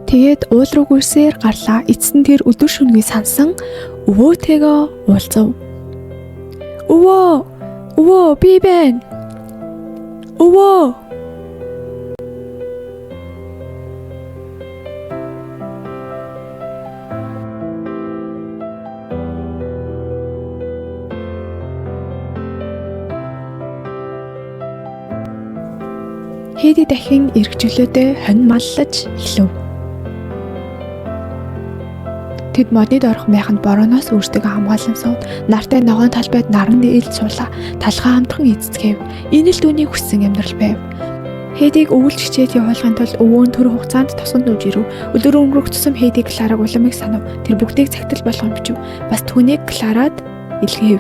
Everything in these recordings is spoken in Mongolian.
Тэгээд уул руу гүйсээр гарлаа. Эцэст нь тэр өдөр шөнөгүй сансан өвөөтэйгөө уулзав. Өвөө би байна. Өвөө. Хэйди дахин эргжлөөдөө хонь маллаж эхлэв. Тэд модид орох майханд борооноос өөртөө хамгаалсан сууд нартай ногоон талбайд наран дээлж суулаа. Талхаа хамтхан эцэцгээв. Энэ л түүний хүссэн амьдрал байв. Хэйдийг өвөлж хичээд явуулахын тулд өвөө нь төр хугацаанд тосгонд нүүж ирэв. Өдөр өнгөрөх тусам Хэйди Клараг уламыг санав. Тэр бүгдийг цагтл болгон бичв. Бас түүнийг Кларад илгээв.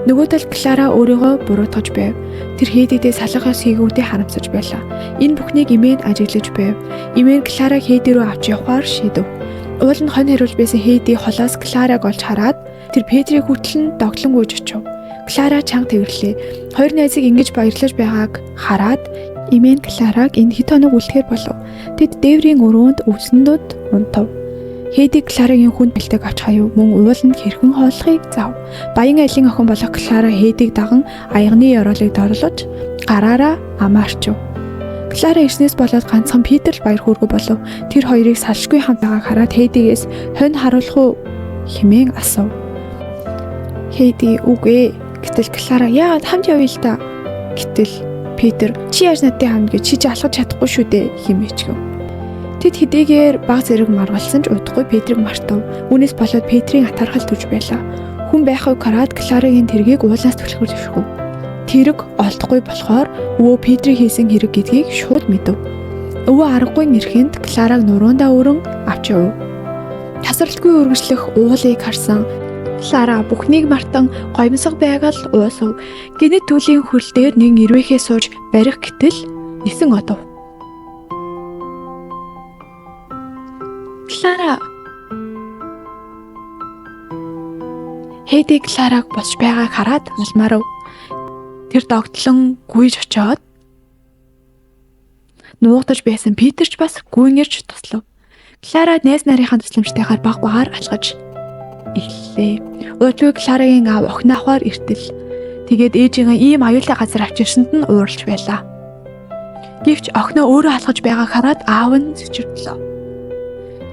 Нөгөө талд Клара өөрийгөө буруутгаж байв. Тэр Хэйдидээ салах ёс хийгүүдээ харамсаж байлаа. Энэ бүхнийг Имэн ажиглаж байв. Имэн Клараг Хэйди рүү авч явахаар шийдэв. Уул нь хонь хариулж байсан Хэйди холоос Клараг олж хараад тэр Петрийг хөтлөн доглон гүйж очив. Клара чанга тэвэрлээ. Хоёр найзыг ингэж баярлаж байгааг хараад Имэн Клараг энэ хэд хоног үлдэхэр болов. Тэд дээврийн өрөөнд өвсөндүүд унтав. Хэйди Кларагийн хүнд бэлтэг авч хаяв. Мөн уул нь хэрхэн хооллохыг зав. Баян айлын охин болох Клара Хэйдийг даган аягны ёроолыг дорлож гараараа амаарчв. Клара ирснээс болоод ганцхан Питер л баяр хөөргө болов. Тэр хоёрыг салшгүй хамт байгааг хараад Хэйдигээс хонь харуулах уу хэмээн асуув. Хэйди үгүй. Гэтэл Клара яагаад хамт явъя л та. Гэтэл Питер чи яаж надтай хамт гэж чи алхаж чадахгүй шүү дээ хэмээчгэв. Тэд хэдийгээр баг зэрэг маргалсан ч удахгүй Петрийг мартав. Үүнээс болоод Петрийн атархал төрж байлаа. Хүн байхыг хараад Кларагийн тэргийг уулаас түлхэж өшгөв. Тэрэг олдохгүй болохоор өвөө Петрийг хийсэн хэрэг гэдгийг шууд мэдэв. Өвөө аргагүй нэрхэнд Клараг нуруундаа өрөн авч явв. Тасралтгүй үргэлжлэх уулыг харсан Клара бүхнийг мартан гоёмсог байгаад уусав. Гинэт түүлийн хөл дээр нэг нэрвэхээ сууж барих гэтэл нисэн одов. Клара. Хэйди Клараг босч байгааг хараад алмаарав. Тэр догтлон гүйж очоод нуугдаж байсан Питер ч бас гүйнэрч туслав. Клара найз нарынхаа тусламжтайгаар баг багаар алхаж эхэллээ. Өглөө Кларагийн аав охин авахар иртэл. Тэгээд ээжигээ ийм аюултай газар авчирсанд нь ууралж байлаа. Гэвч охиноо өөрөө алхаж байгааг хараад аав нь зочирлоо.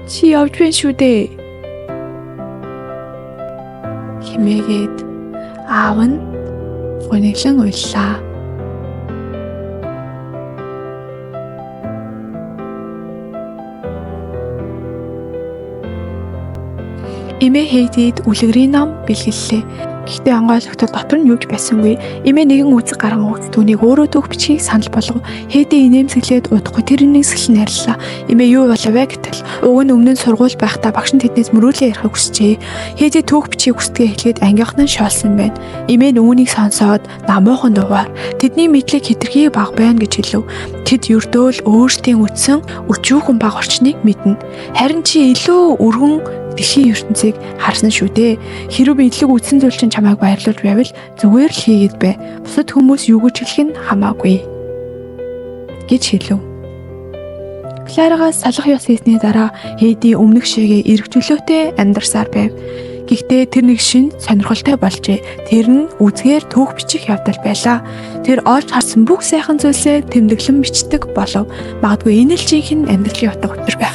Чи явж байна шүү дээ. Хэмээгээд аав нь гонёглон уйллаа. Эмээ Хэйдид үлгэрийн ном бэлгэллээ. Гэхдээ онгойлогдол дотор нь юуж байсангүй. Эмээ нэгэн үзэг гарган өгч түүнийг өөрөө түүх бичгийг санал болгов. Хэйди инээмсэглээд удахгүй тэрнийг сэглэн ариллаа. Эмээ юу болов вэ гэтэл уг нь өмнө нь сургууль байхдаа багш нь тэднээс мөрөөдлөө ярихыг хүсжээ. Хэйди түүх бичгийг хүсдэгэ хэлгээд ангийнхан нь шоолсон байна. Эмээ үүнийг сонсоод намуухан дуугаар тэдний мэдлэг хэтэрхий бага байна гэж хэлв. Тэд ердөөл өөрсдийн үтсэн өчүүхэн бага орчныг мэднэ. Харин чи илүү өргөн дэлхийн ертөнцийг харсан шүү дээ. Хэрвээ мэдлэг үтсэн зүйл чинь чамайг баярлуулж байвал зүгээр л хийгээд бай. Бусад хүмүүс юу гэж хэлэх нь хамаагүй гэж хэлв. Кларагаас салах ёс хийсний дараа Хэйди өмнөх шигээ эргжүүлөөтэй амьдарсаар байв. Гэхдээ тэр нэг шин сонирхолтой болжээ. Тэр нь үзгээр түүх бичих явдал байлаа. Тэр олж харсан бүх сайхан зүйлсээ тэмдэглэн бичдэг болов. Магадгүй энэ л жинхэнэ амьдралын утга учир байх